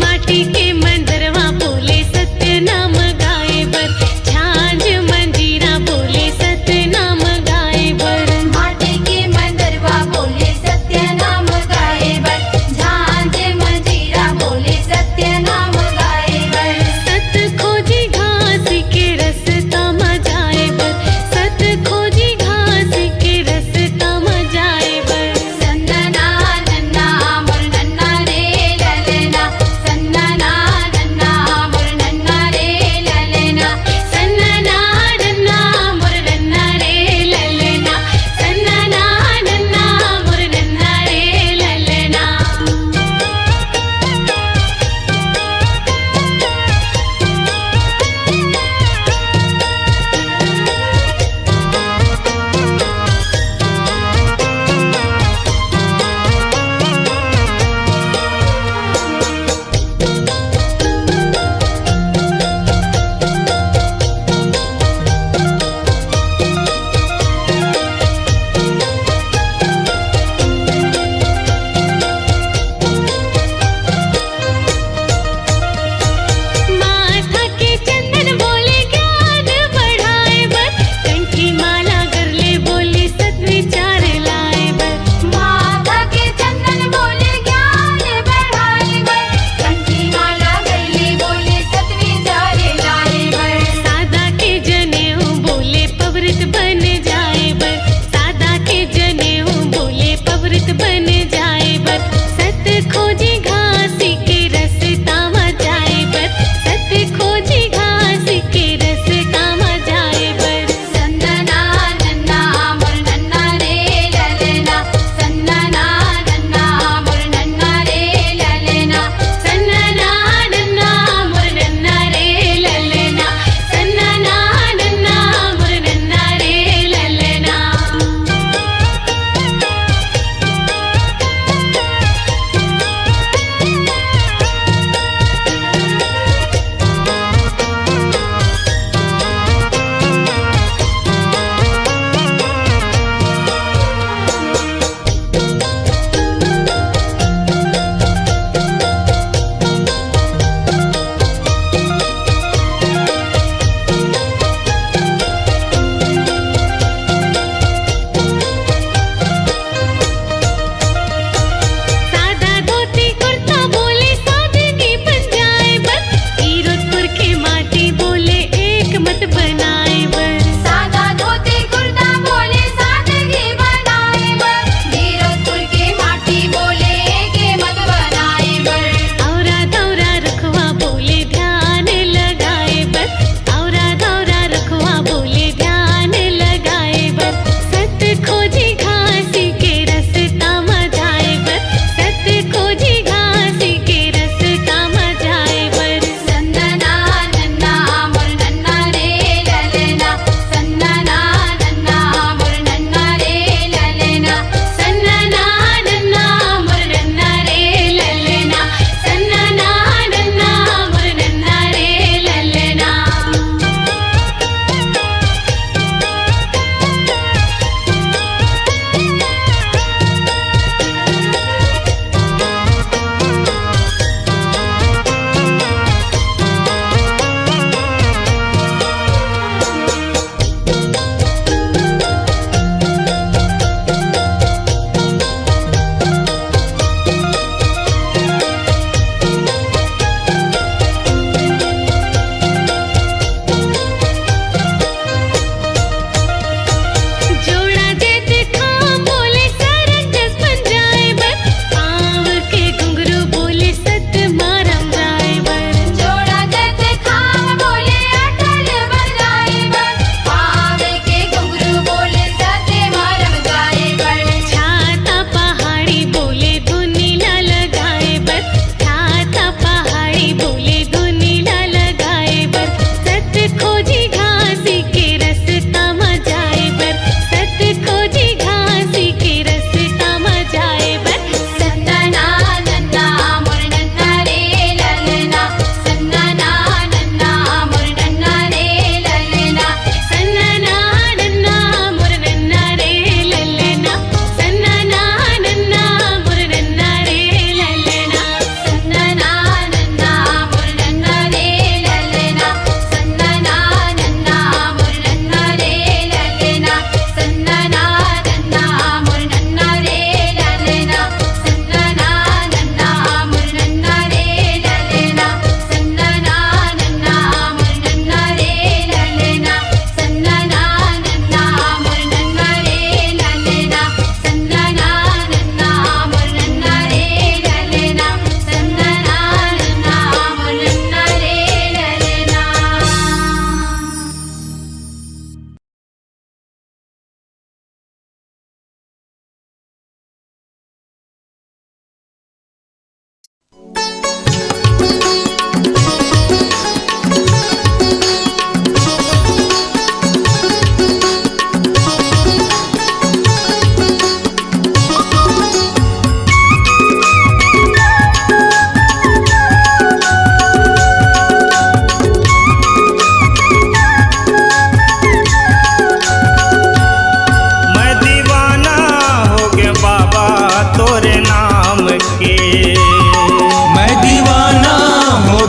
माटी के मंदिरवा बोले सत्य नाम गाए बर, छान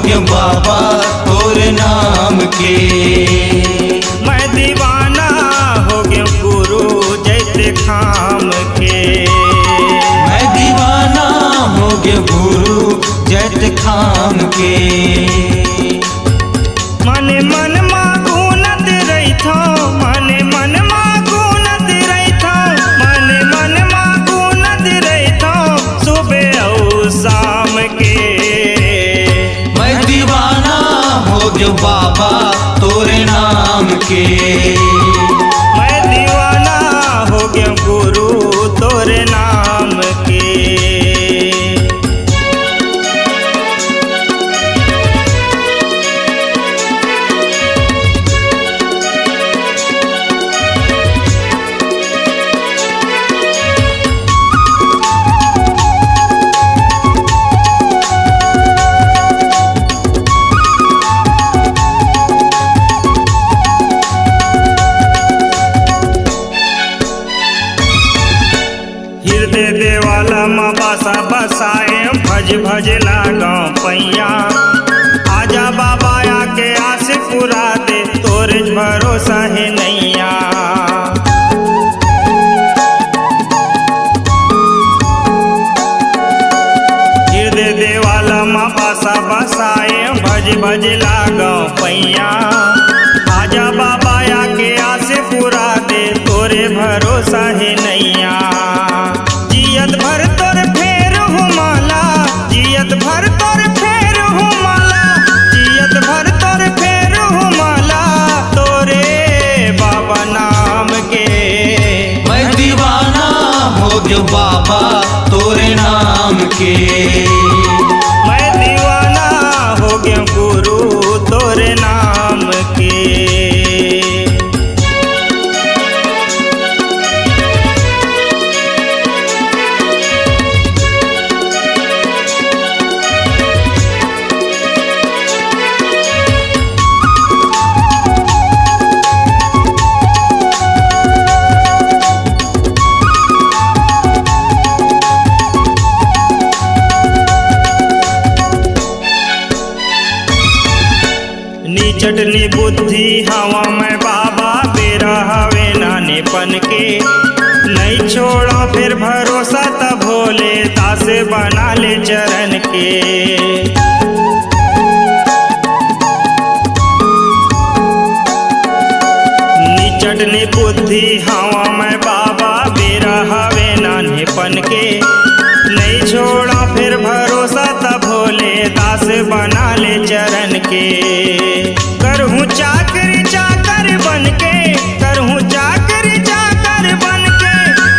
गया बाबा तोरे नाम के। मैं दीवाना हो गया गुरु जैसे खाम के। मैं दीवाना हो गया गुरु जैसे खाम के। मने मन मागुनत रहिथो, मने मन मागुनत रहिथो, मने मन मागुनत रहिथो सुबह और शाम के। मैं दीवाना हो गया बाबा तोरे नाम के। मैं दीवाना हो गया गुरु तोरे नाम के। हृदय देवाला माँ बासा बसाए भज भज लागों पैया। आजा बाबा आके आस पुरा दे तोरे भरोसा है नैया। हृदय देवाला माँ बासा बसाए भज भज लागों पैया। आजा बाबा आके आस पुरा दे तोरे भरोसा है नैया। जियत भर तोर फेर हुमाला, जियत भर तोर फेर हुमाला, जियत भर तोर फेर हुमाला तोरे बाबा नाम के। मैं दीवाना हो गया बाबा तोरे नाम के। मैं दीवाना हो गया गुरु तोरे नाम के। चटनी बुद्धि हवा में बाबा बेरा हवे नानेपन के। नहीं छोड़ा फिर भरोसा तब भोले दास बना ले चरण के। चटनी बुद्धि हवा में बाबा बेरा हवे नानेपन के। नहीं छोड़ा फिर भरोसा तब भोले दास बना ले चरण के। करहूँ चाकरी चाकर बन के, करहूँ चाकरी चाकर बन के,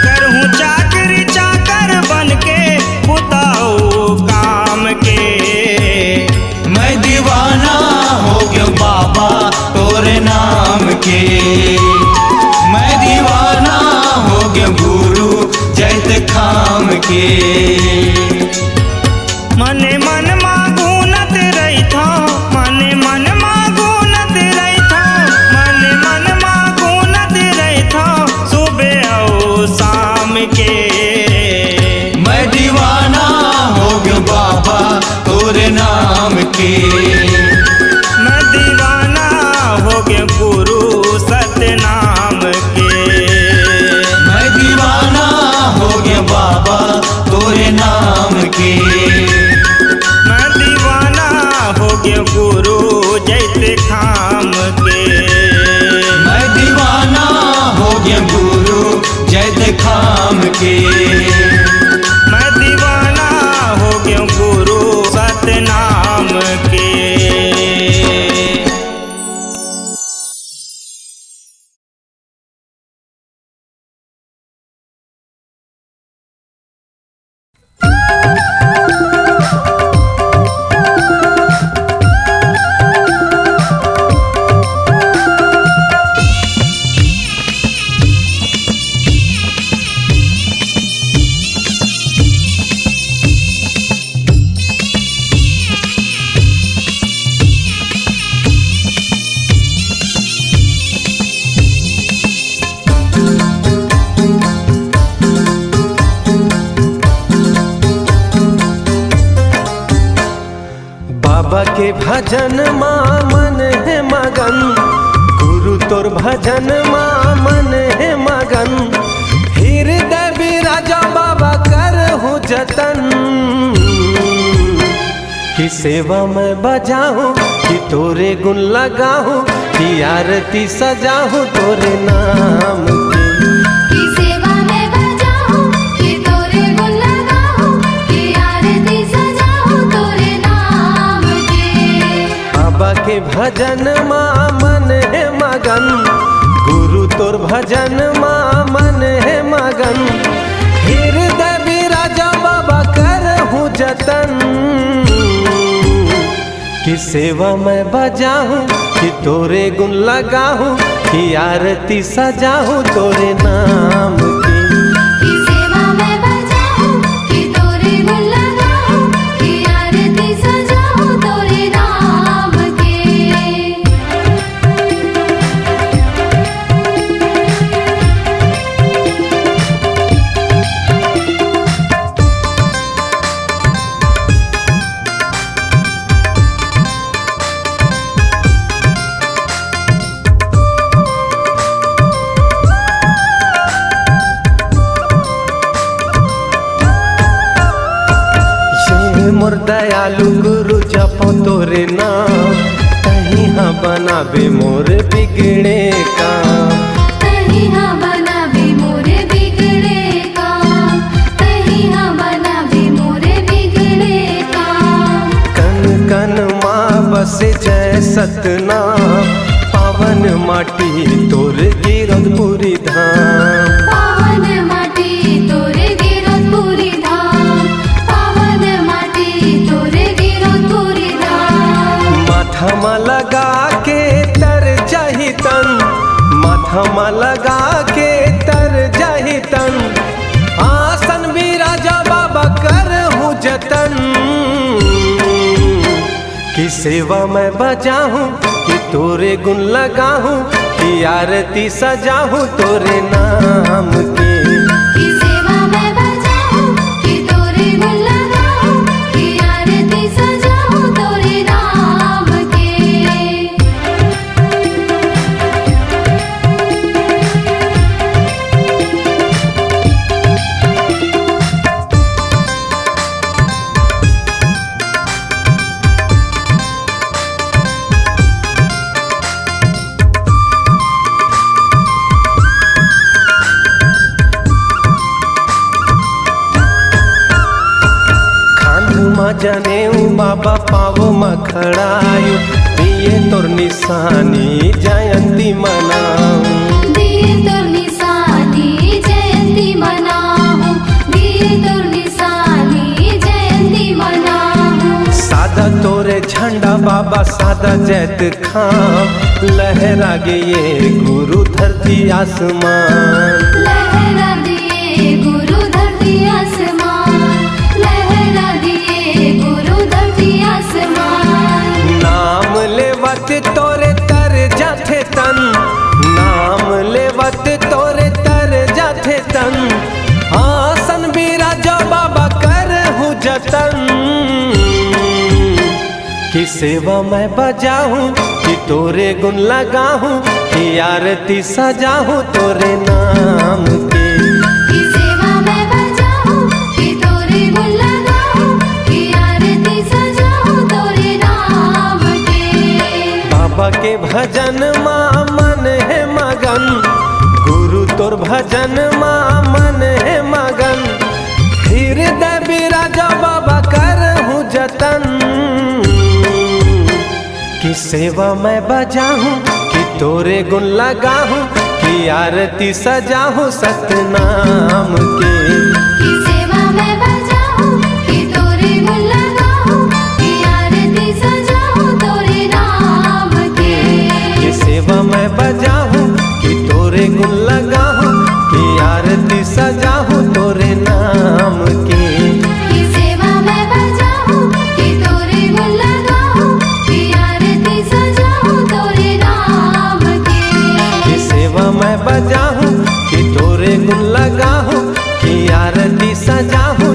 करहूँ चाकरी चाकर बन के पुताऊ काम के। मैं दीवाना हो गया बाबा तोरे नाम के। मैं दीवाना हो गया गुरु जैसे खाम के। मने मन मागुनत रहिथो, मने मन मागुनत रहिथो, मने मन मागुनत रहिथो सुबह और शाम के। मैं दीवाना हो गया बाबा तोरे नाम के। मैं दीवाना हो गया गुरु सत्य नाम के। मैं दीवाना हो गया बाबा तोरे नाम के। मैं दीवाना हो गया गुरु जैसे खाम के। मैं दीवाना हो गया गुरु जैसे खाम के। मैं दीवाना हो गया गुरु सत्य नाम के। के भजन माँ मन है मगन, गुरु तोर भजन माँ मन है मगन। हृदय बिराजा बाबा करहूँ जतन, कि सेवा में बजाऊं कि तोरे गुण लगाऊं, कि आरती सजाऊं तोरे नाम की। सेवा में बजाऊं कि तोरे गुण लगाऊं, कि आरती सजाऊं तोरे नाम के। बाबा के भजन माँ मन है मगन, गुरु तोर भजन माँ मन है मगन। हृदय बिराजा बाबा करहूँ जतन, कि सेवा में बजाऊं कि तोरे गुण लगाऊं, कि आरती सजाऊं तोरे नाम की। सेवा में बजाऊं कि तोरे गुण लगाऊं, कि आरती सजाऊं तोरे नाम के। मोर दयालु गुरु जपो तोरे नाम, कहीं हाँ बनाबे मोर बिगड़े काम। कहीं हाँ बनावे मोरे बिगड़े काम, कहीं हाँ बनावे मोरे बिगड़े काम। कन कन माँ बसे जय सतनाम, पावन माटी तोर गिरधपुरी धाम। पावन माटी तोरे गिरधपुरी धाम, पावन माटी तोरे गिरधपुरी धाम। माथा में लगा के तर जाही तन, माथा में लगा के तर जाही तन। आसन बिराजा बाबा करहूँ जतन, कि सेवा में बजाऊं कि तोरे गुण लगाऊं, कि आरती सजाऊं तोरे नाम की। सेवा में बजाऊं कि तोरे गुण लगाऊं, कि आरती सजाऊं तोरे नाम के। जनेऊ बाबा पावो मखड़ायु, दिए तोर निशानी जयंती मनाऊं। दिए तोर निशानी जयंती मनाऊं, दिए तोर निशानी जयंती मनाऊं। सादा तोरे झंडा बाबा सादा जैत खां, लहरा गे ये गुरु धरती आसमान। लहरा दिए गुरु धरती आसमान, लहरा दिए गुरु धरती आसमान। नाम लेवत तोरे तर जाथे तन, नाम लेवत तोरे तर जाथे तन। आसन बिराजा बाबा करहूँ जतन, कि सेवा मैं बजाऊं कि तोरे गुण लगाऊं, कि आरती सजाऊं तोरे नाम की। सेवा में बजाऊं कि तोरे गुण लगाऊं, कि आरती सजाऊं तोरे नाम के। बाबा के भजन माँ मन है मगन, गुरु तोर भजन माँ मन है मगन। हृदय बिराजा बाबा करहूँ जतन, कि सेवा मैं बजाऊं कि तोरे गुण लगाऊं, कि आरती सजाऊं सतनाम के। सेवा में बजाऊं कि तोरे गुण लगाऊं, कि आरती सजाऊं तोरे नाम के। सेवा मैं बजाऊं कि तोरे गुण लगाऊं, कि आरती सजाऊं तोरे नाम के। सेवा में बजाऊं कि तोरे गुण लगाऊं, कि आरती सजाऊं तोरे नाम के। सेवा मैं बजाऊं कि तोरे गुण लगाऊं, कि आरती सजाऊं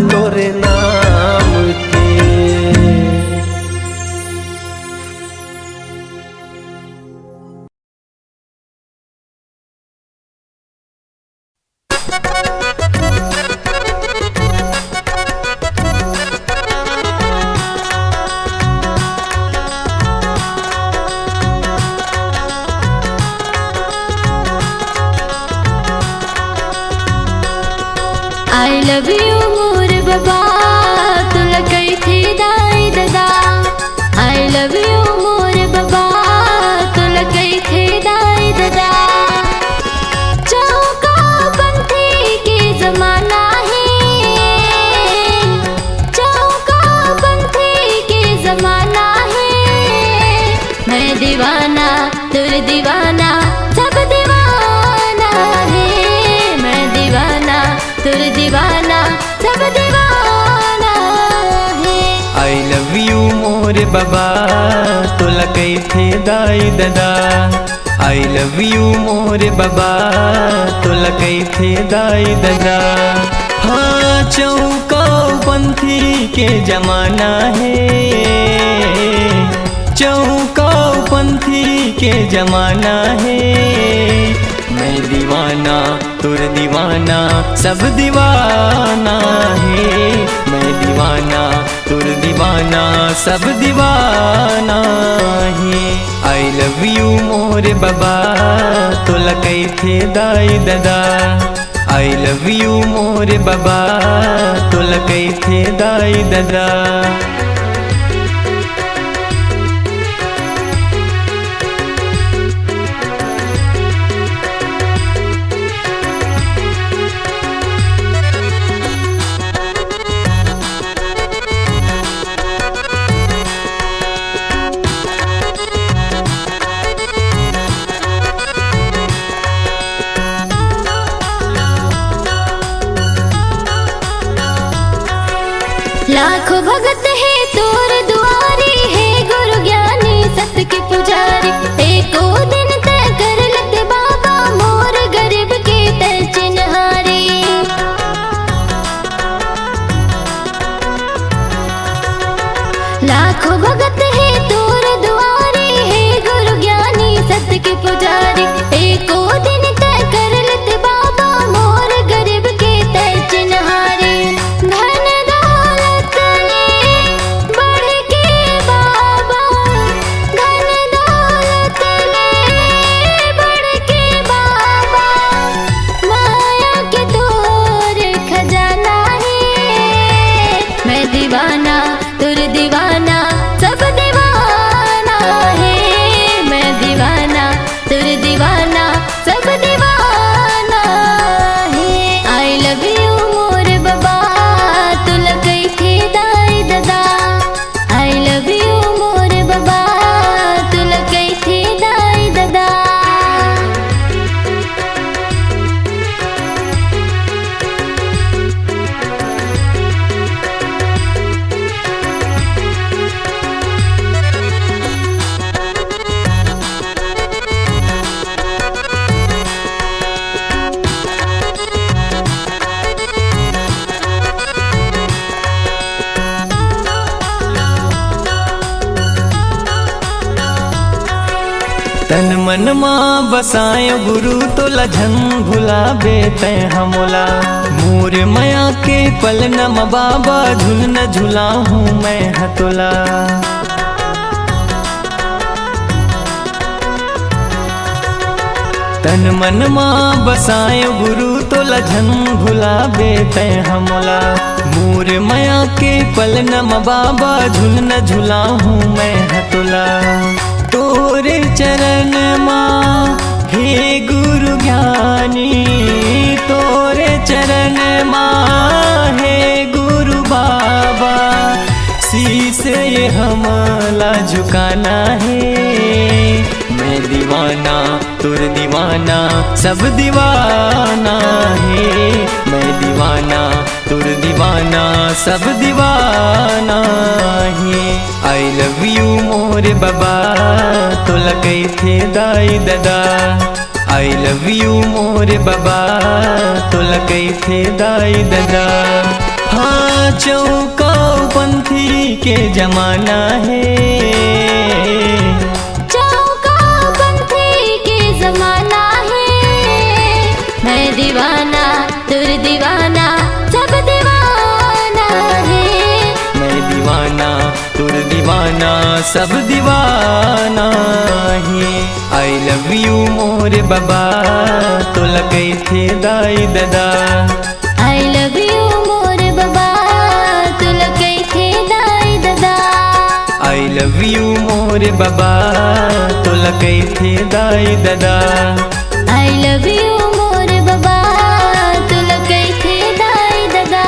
I love you मोर बाबा तुला कई थी दाई दादा I love you मोर बाबा तुला कई थी दाई दादा चौका पंथी के जमाना है चौका पंथी के जमाना है मैं दीवाना तुर दीवाना सब दीवाना है मैं दीवाना तुर दीवाना सब दीवाना है I love you मोर बाबा तोला कई थे दाई दादा I love you मोर बाबा तोला कई थे दाई दादा हाँ चौका पंथी के जमाना है चौका पंथी के जमाना है मैं दीवाना तुर दीवाना सब दीवाना है मैं दीवाना तुर दीवाना सब दीवाना है I love you मोर बाबा तोला कई थे दाई दादा I love you मोर बाबा तोला कई थे दाई दादा लाखों भगत है तोर दुआरी है गुरु ज्ञानी सत्य के पुजारी एको दिन तय कर लत बाबा मोर गरीब के तय चिन्हारी लाखों भगत है तोर दुआरी है गुरु ज्ञानी सत्य के पुजारी एको दिन तय कर लत बाबा मोर गरीब के तय चिन्हारी धन दौलत ले बढ़ के बाबा धन दौलत ले बढ़ के बाबा माया के तोर खजाना है मैं दीवाना तुर दीवाना सब दीवाना है मैं दीवाना तुर दीवाना सब दीवाना है I love you मोर बाबा तुला कई थे दाई दादा I love you मोर बाबा तुला कई थे दाई दादा तन मन माँ बसायो गुरु तोला झन भुलाबे तै हमोला मोर मया के पल नम बाबा झुल न झुला हूँ मैं हतोला तन मन माँ बसायो गुरु तोला झन भुलाबे तै हमोला मोर मया के पल नम बाबा झुल न झुला हूँ मैं हतोला तोरे चरण माँ हे गुरु ज्ञानी तोरे चरण माँ हे गुरु बाबा शीश ये हमला झुकाना है मैं दीवाना तुर दीवाना सब दीवाना है मैं दीवाना तुर दीवाना सब दीवाना है I love you मोर बाबा तोला कई थे दाई दादा I love you मोर बाबा तोला कई थे दाई दादा हाँ चौका पंथी के जमाना है चौका पंथी के जमाना है मैं दीवाना सब दीवाना ही। आई लव यू मोरे बाबा तोला कैथे दाई दादा। आई लव यू मोरे बाबा तुला कैथे दाई दादा। आई लव यू मोरे बाबा तोला कैथे दाई दादा। आई लव यू मोरे बाबा तुला कैथे दाई दादा।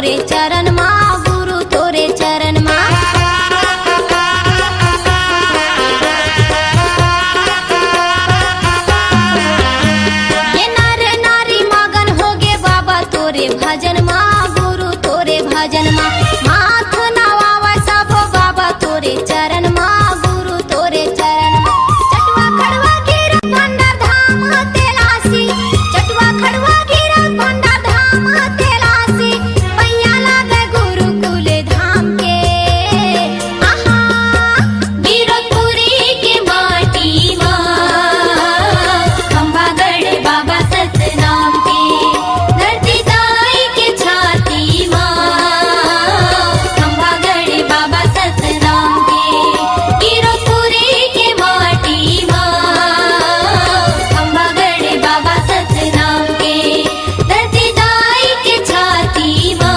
तोरे चरण मा गुरु तोरे चरण मा। ये नर नारी मगन हो गे बाबा तोरे भजन मा गुरु तोरे भजन मा। माथ नवावा सब बाबा तोरे चरण मा गुरु तोरे चरण मा। चटवा खड़वा गिर भंडार धाम तेलासी, चटवा खड़वा गिर भंडार धाम तेलासी। पैया लागे गुरुकुल धाम के आहा गिरपुरी के माटी मा खंभागढ़ बाबा सतनाम के। धरती दाई के छाती मा खंभागढ़ बाबा सतनाम के। गिरपुरी के माटी मा खंभागढ़ बाबा सतनाम के। धरती दाई के छाती मा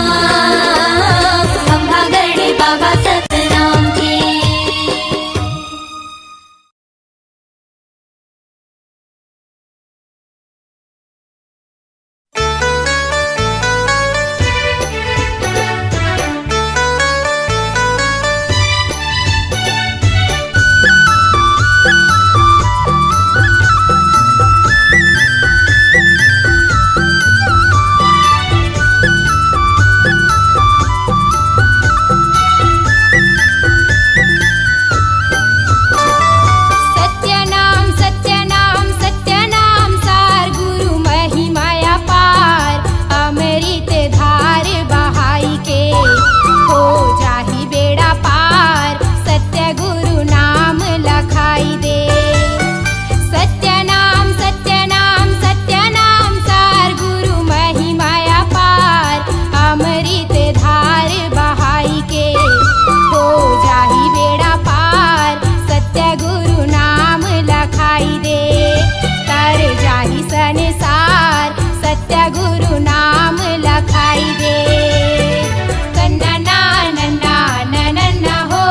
खंभागढ़ बाबा सतनाम के। सत्यनाम सत्यनाम सत्यनाम सार गुरु महिमाया पार। अमृत धार बहाई के हो जाहि बेड़ा पार। सत्य गुरु नाम लखाई दे। सत्यनाम सत्यनाम सत्यनाम सार गुरु महिमाया पार। अमृत धार बहाई के हो जाहि बेड़ा पार। सत्य गुरु नाम लखाई दे तर जाहि संसार। सत्य गुरु नाम लखाई दे। सन्नना नन्ना नन्ना हो,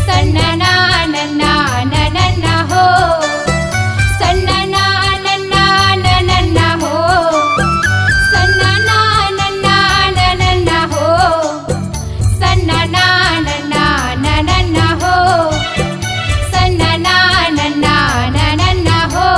सन्नना नन्ना नन्ना हो, सन्नना नन्ना नन्ना हो, सन्नना नन्ना नन्ना हो, सन्नना नन्ना नन्ना हो, सन्नना नन्ना नन्ना हो।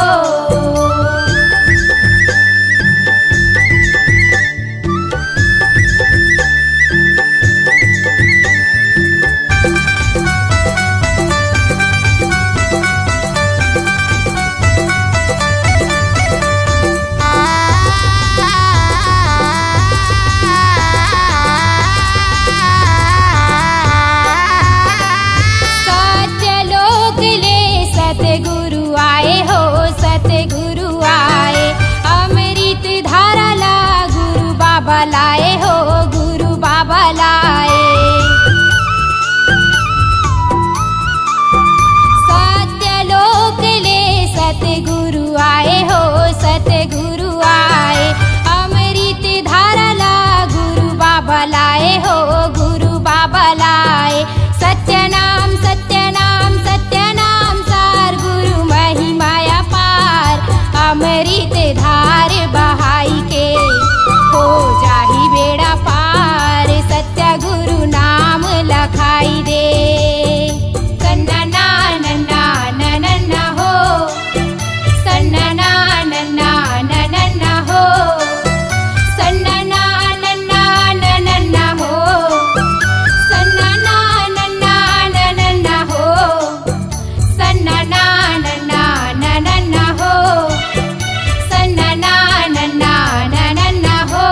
सत्यलोक ले सतगुरु आए हो, सतगुरु आए। अमृत धारा ला गुरु बाबा लाए हो, गुरु बाबा लाए। सत्यलोक ले सतगुरु आए हो, सतगुरु आए। अमृत धारा ला गुरु बाबा लाए हो, गुरु बाबा लाए। सत्यनाम सत्यनाम सत्यनाम सार गुरु महिमाया पार। अमृत धार बहाई के हो जाहि बेड़ा पार। सत्य गुरु नाम लखाई दे। सन्नना नन्ना नन्ना हो, सन्नना नन्ना नन्ना हो, सन्नना नन्ना नन्ना हो, सन्नना नन्ना नन्ना हो, सन्नना नन्ना नन्ना हो, सन्नना नन्ना नन्ना हो।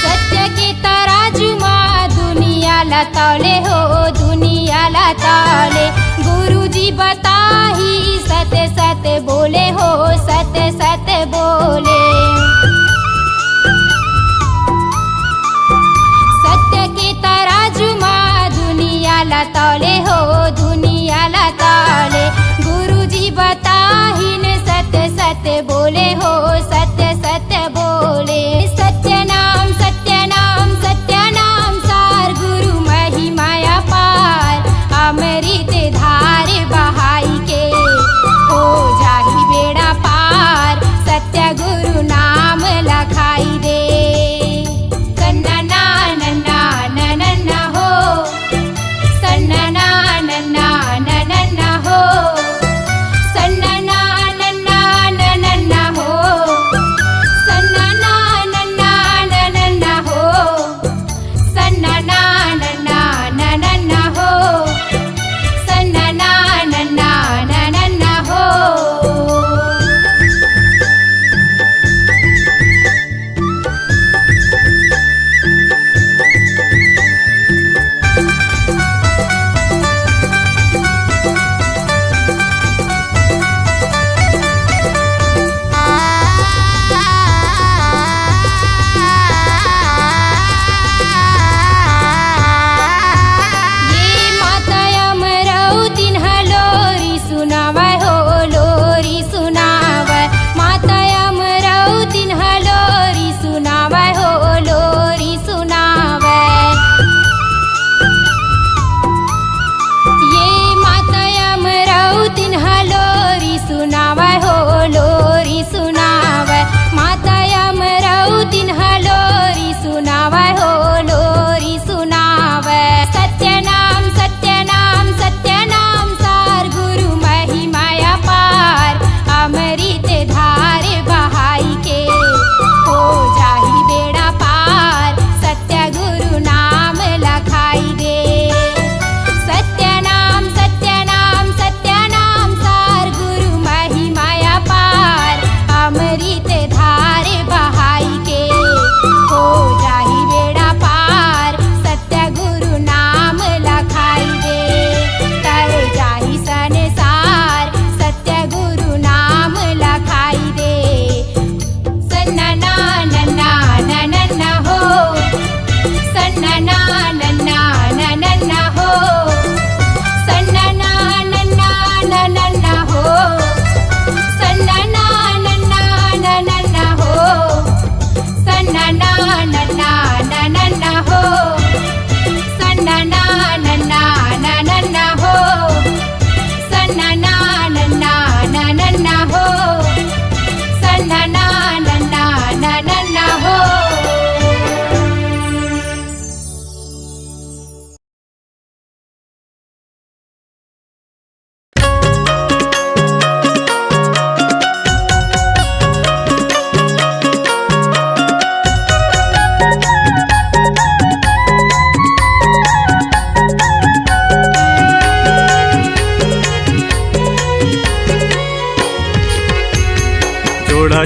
सत्य के तराजू माँ दुनिया ला तौले हो, दुनिया ला तौले। गुरु जी बताही सत्य सत्य बोले हो, सत्य सत्य बोले। तौले हो दुनिया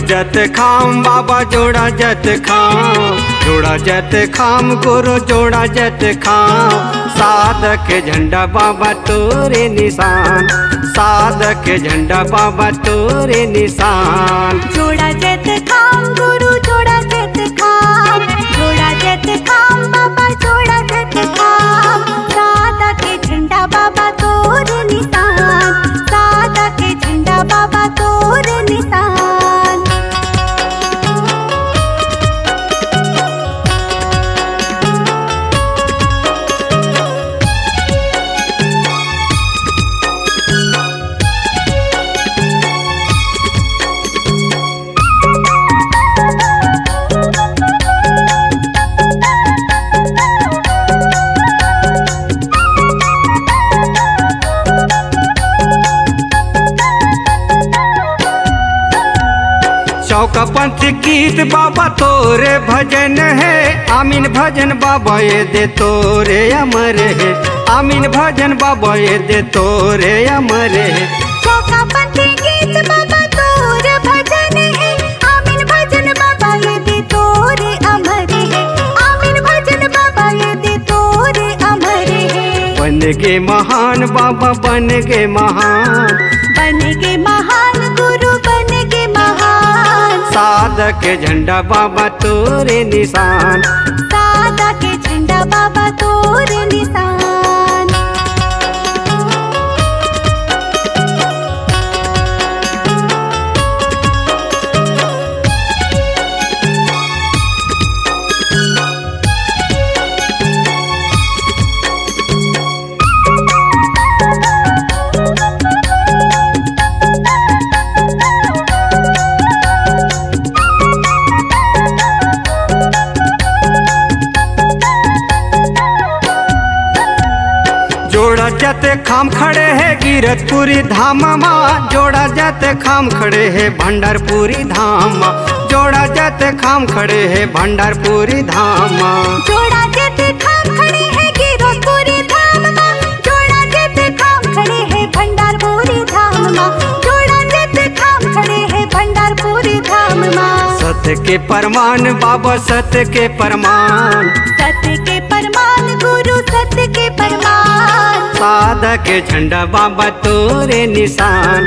जत खाम बाबा जोड़ा जत खाम, जोड़ा जत खाम गुरु जोड़ा जत खाम। साधक झंडा बाबा तोरे निशान, साधक झंडा बाबा तोरे निशान। जोड़ा जत खाम गुरु जोड़ा जत खाम, जोड़ा जत खाम बाबा जोड़ा जत खाम। सादा के झंडा बाबा तोर निशान, सादा के झंडा बाबा तोर निशान। चौका पंथ गीत बाबा तोरे भजन है, आमीन भजन बाबा ये दे तोरे अमर है, आमीन भजन बाबा ये दे तोरे अमर है। चौका पंथी गीत बाबा तोर भजन है, आमीन भजन बाबा ये दे तोरे अमर है, आमीन भजन बाबा ये दे तोरे अमर है। बन गे महान बाबा बन गे महान, बन गे महान गुरु बन गे महान। साधक झंडा बाबा तोरे निशान, सादा के झंडा बाबा तोर निशान। जोड़ा जत खाम खड़े है गिरतपुरी धाम माँ, जोड़ा जत खाम खड़े है भंडारपुरी धाम माँ, जोड़ा जत खाम खड़े है भंडारपुरी धाम माँ। जोड़ा जत खाम खड़े है गिरतपुरी धाम माँ, जोड़ा जत खाम खड़े है भंडारपुरी धाम माँ, जोड़ा जत खाम खड़े है भंडारपुरी धाम माँ। सत्य के परमान बाबा सत्य के परमान, सत्य के परमान गुरु सत्य के परमान। साधक झंडा बाबा तोरे निशान,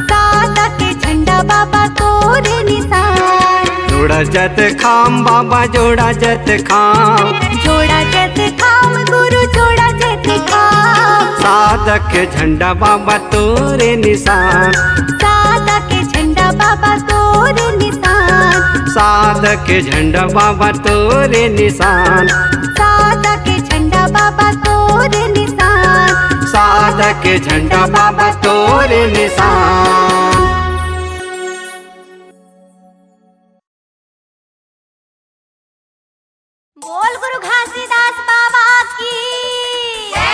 सादा के झंडा बाबा तोर निशान। जोड़ा जत खाम बाबा जोड़ा जत खाम, जोड़ा जत खाम गुरु जोड़ा जत खाम। साधक झंडा बाबा तोरे निशान, सादा के झंडा बाबा तोर निशान। साधक झंडा बाबा तोरे निशान, सादा के झंडा बाबा तोर निशान। साधक झंडा बाबा तोरे निशान। बोल गुरु घासीदास बाबा की जय।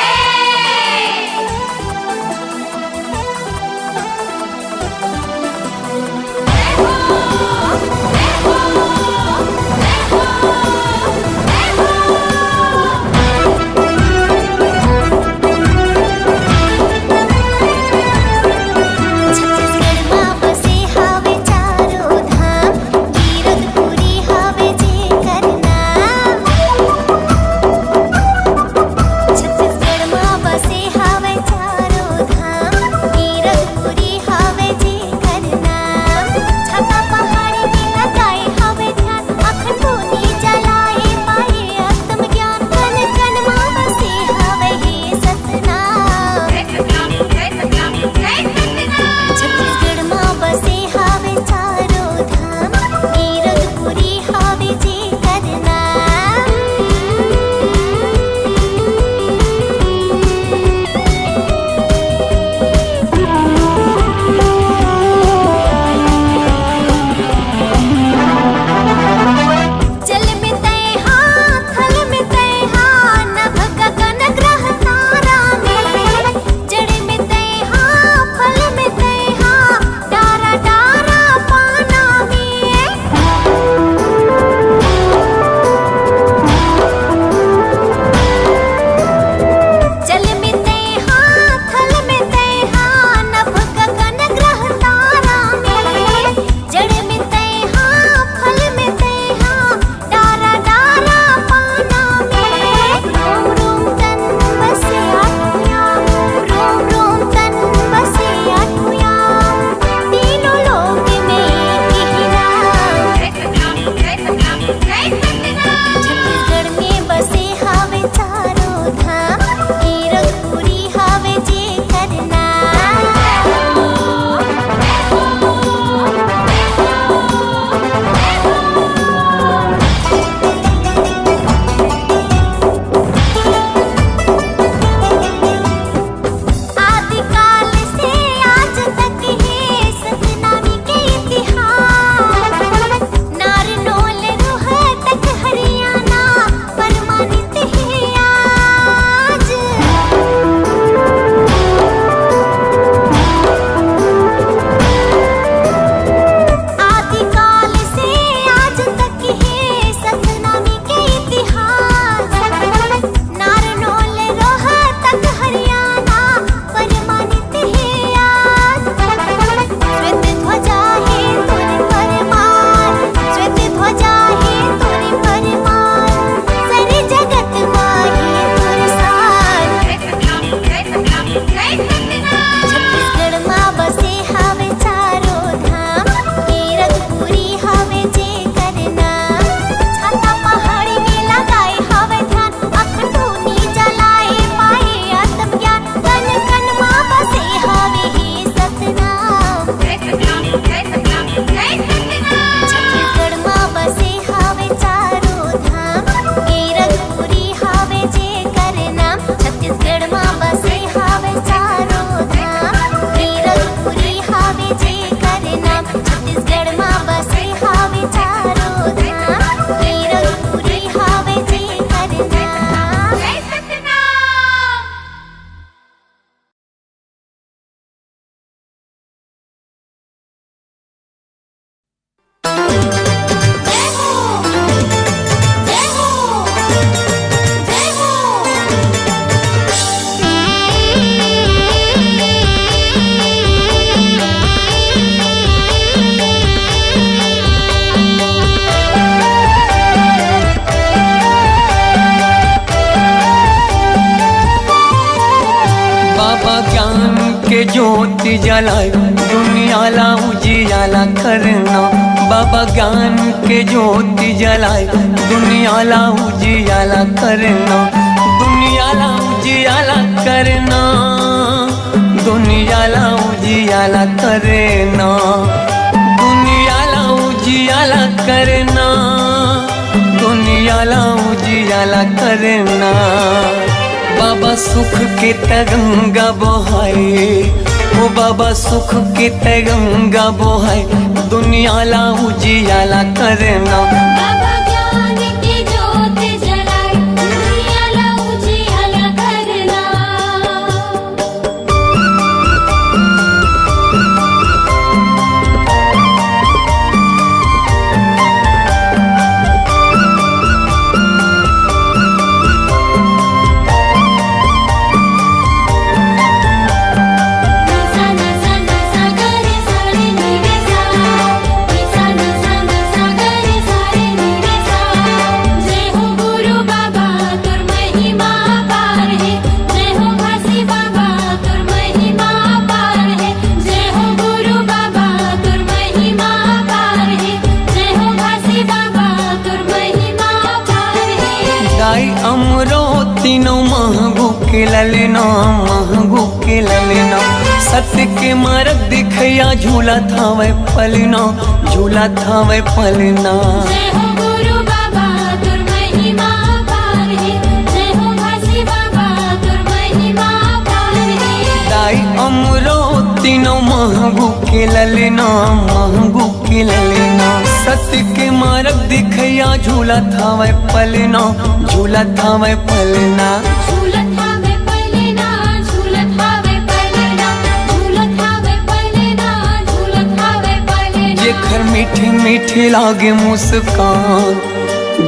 के ज्योति जलाए दुनियाला उजियाला करना। बाबा ज्ञान के ज्योति जलाए दुनियाला उजियाला करना। दुनियाला उजियाला करना, दुनियाला उजियाला करना, दुनियाला उजियाला करना, दुनियाला उजियाला करना। बाबा सुख के तरंगा बहाए, ओ बाबा सुख के तरंगा बहाए दुनियाला उजियाला करना। बाबा ज्ञान की ज्योत जलाए दुनियाला उजियाला करना। तीनों महंगू के ललना, महंगू के ललना। सत्य के मार्ग दिखया झूला था वह पलना, झूला था वह पलना। जय हो गुरु बाबा तुर महिमा पार है, जय हो घासी बाबा तुर महिमा पार है। दाई अमरो तीनों महंगू के ललना, महंगू के ललना। सत्य के मार्ग दिखया झूला था वह पलना, झूला था वह पलना। झूलत हावे पलना, झूलत हावे पलना, झूलत हावे पलना, झूलत हावे पलना। जेखर मीठी मीठी लागे मुस्कान,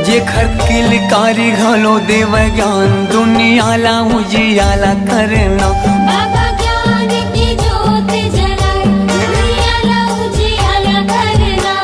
जेखर किलकारी घलो देव ज्ञान दुनियाला उजियाला करना। बाबा ज्ञान की ज्योत जलाए दुनियाला उजियाला करना।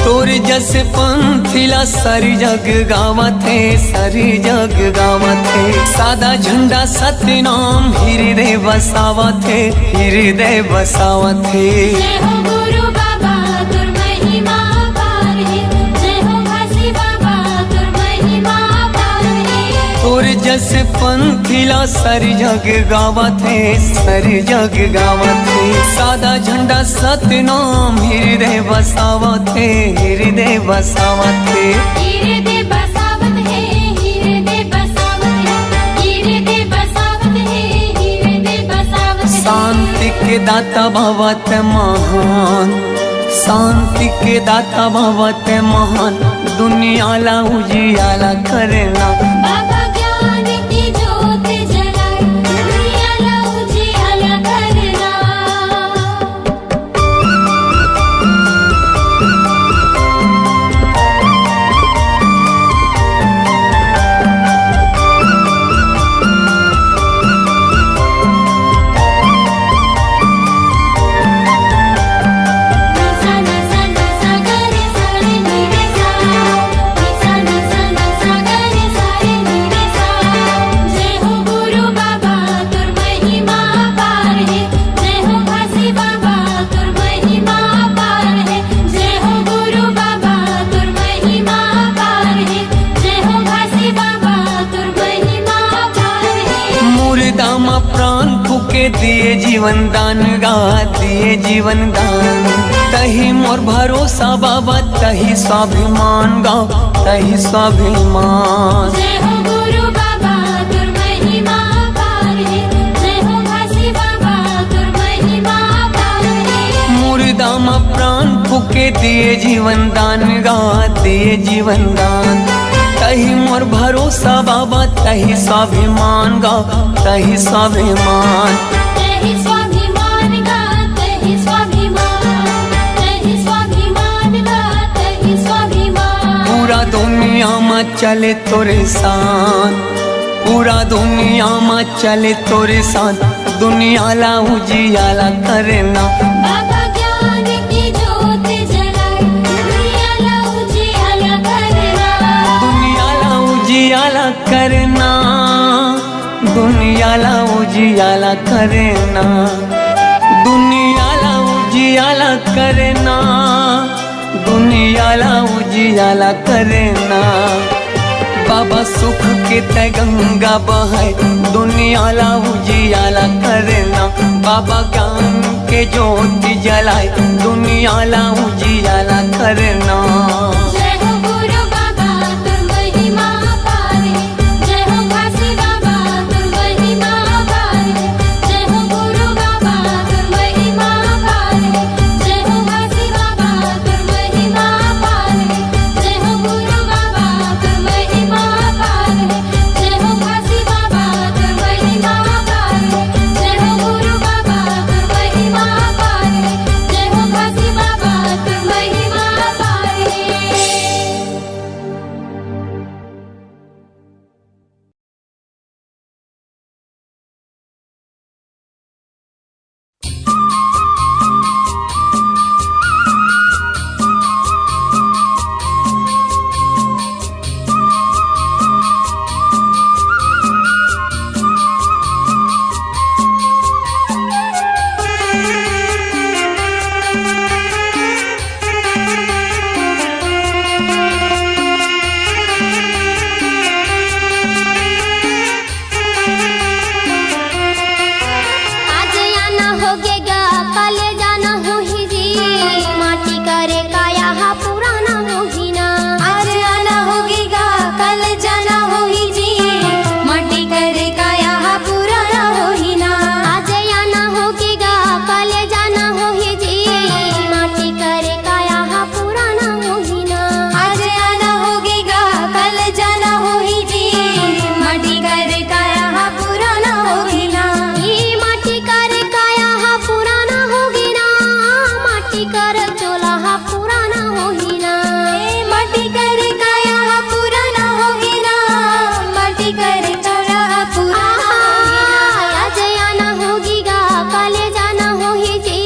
तोर जस पंथिला सारी जग गावत है, सारी जग गावत है। सादा झंडा सत्य नाम हृदय बसावत है, हृदय बसावत है। जय हो गुरु बाबा तुर महिमा पार है, जय हो घासी बाबा तुर महिमा पार है। तोर जस पंथिला सारी जग गावत है, सारी जग गावत है। सादा झंडा सत्य नाम हृदय बसावत है, हृदय बसावत है। हृदय बसावत है, हृदय बसावत है, हृदय बसावत है, हृदय बसावत है। शांति के दाता भवत महान, शांति के दाता भवत महान दुनियाला उजियाला करना। बाबा ज्ञान की ज्योत जलाए दुनियाला उजियाला करना। जय हो गुरु बाबा तुर महिमा पार है, जय हो घासी बाबा तुर महिमा पार है। जय हो गुरु बाबा तुर महिमा पार है, जय हो घासी बाबा तुर महिमा पार है। मुर्दा मा प्राण फूके दिए जीवन दान गा, दिए जीवन दान। तही मोर भरोसा बाबा, तही स्वाभिमान गा, तही स्वाभिमान। जय हो गुरु बाबा तुर महिमा पार है, जय हो घासी बाबा तुर महिमा पार है। मुर्दा मा प्राण फूके दिए जीवन दान गा, दिए जीवन दान। तही मोर भरोसा बाबा, तही स्वाभिमान गा, तही स्वाभिमान। तहि स्वाभिमान गा, तहि स्वाभिमान, तहि स्वाभिमान गा, तहि स्वाभिमान। पूरा दुनिया में चले तोरे शान, पूरा दुनिया में चले तोरे साथ, दुनिया ला उजियाला करना। बाबा ज्ञान की ज्योत जलाए, दुनिया ला उजियाला करना। दुनिया ला उजियाला करना, दुनिया ला उजियाला करना, दुनिया ला उजियाला करना, दुनिया ला उजियाला करना। बाबा सुख के तय गंगा बहाए, दुनिया ला उजियाला करना। बाबा ज्ञान के ज्योति जलाए, दुनिया ला उजियाला करना। जय हो गुरु बाबा तुम महिमा पारे, जय हो काशी बाबा तुम महिमा पारे, जय हो गुरु बाबा तुम महिमा पारे, जय हो काशी बाबा तुम महिमा पारे, जय हो गुरु बाबा तुम महिमा पारे, जय हो काशी बाबा तुम महिमा पारे, जय हो गुरु बाबा तुम महिमा पारे, जय हो काशी बाबा तुम महिमा पारे। आज आना होगेगा कल जाना हो ही जी, माटी करे काया हा पुराना मोहिना। आज आना होगेगा कल जाना हो ही जी, माटी करे काया हा पुराना मोहिना। आज आना होगेगा कल जाना हो ही जी, माटी करे काया हा पुराना मोहिना। आज आना होगेगा कल जाना हो ही जी, माटी करे काया हा पुराना मोहिना। ई माटी करे काया हा पुराना होगिना, माटी कर चोला हा पुराना होगिना। ए माटी करे काया हा पुराना होगिना, माटी करे चोला हा पुराना होगिना। आज आना होगीगा काले जाना होही जी,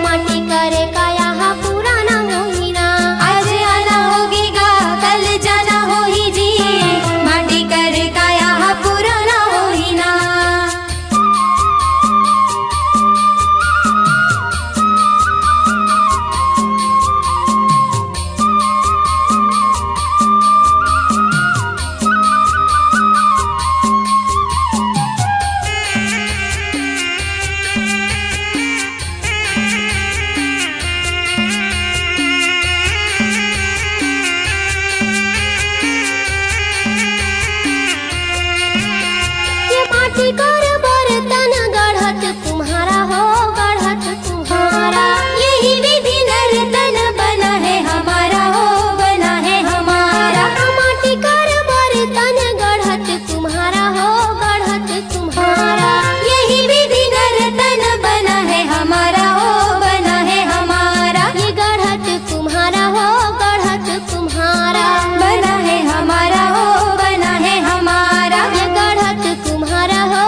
माटी करे काया हा पुराना होगिना। आज आना होगीगा कल जाना होही जी, माटी करे काया हा पुराना होगिना। ये माटी कर बर्तन गढ़त तुम्हारा हो, गढ़त तुम्हारा। यही विधि नर्तन बना है हमारा हो, बना है हमारा। माटी कर बर्तन गढ़त तुम्हारा हो, गढ़त तुम्हारा। यही विधि नर्तन बना है हमारा हो, बना है हमारा। ये गढ़त तुम्हारा हो, गढ़त तुम्हारा। बना है हमारा हो, बना है हमारा। ये गढ़त तुम्हारा हो,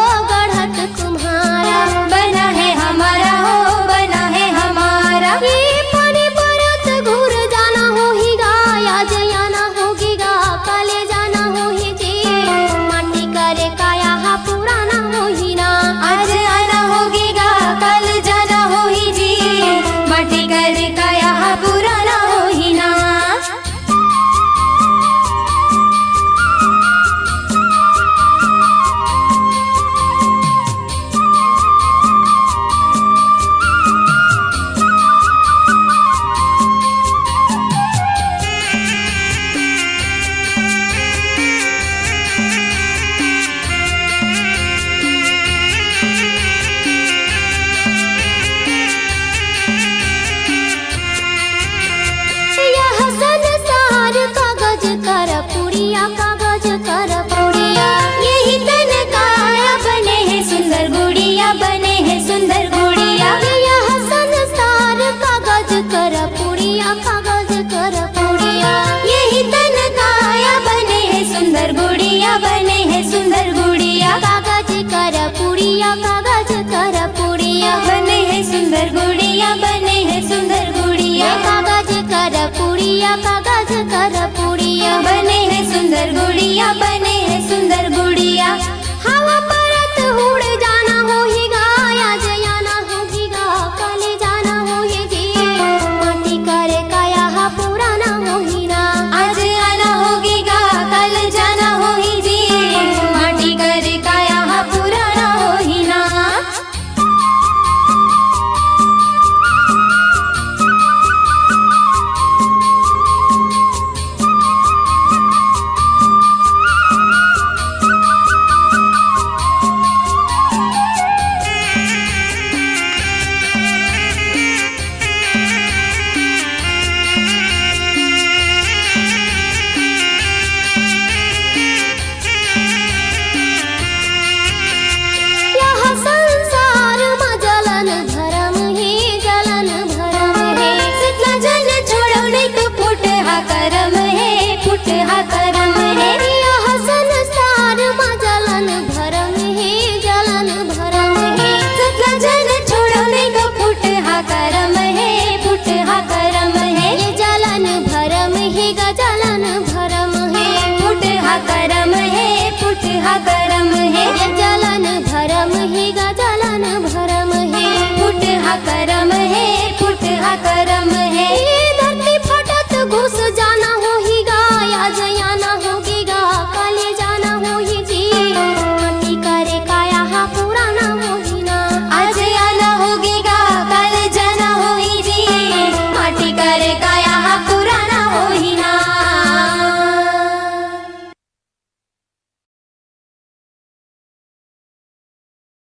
सुंदर गुड़िया बने है सुंदर गुड़िया कागज कर पुड़िया कागज कर पुड़िया बने है सुंदर गुड़िया बने है सुंदर गुड़िया कागज कर पुड़िया कागज कर पुड़िया बने है सुंदर गुड़िया बने है सुंदर गुड़िया हवा परत उड़ जाना होगा आज आना होगा कल जाना होगी माटी करे काया हा पुराना होहिना आज आना होगा कल जाना होगी माटी करे काया हा पुराना होहिना यह संसार में जलन भरम है जलन भरम है सतना जन छोड़ो नहीं तो फुट हा करम है फुट हा करम है यह संसार में जलन भरम है जलन भरम है सतना जन छोड़ो नहीं तो फुट हा करम है फुट हा करम है ये जलन भरम है गा जलन भरम है फुट हा करम है फुट हा करम है ये जलन भरम है गा जलन भरम है फुट हा करम है फुट हा करम है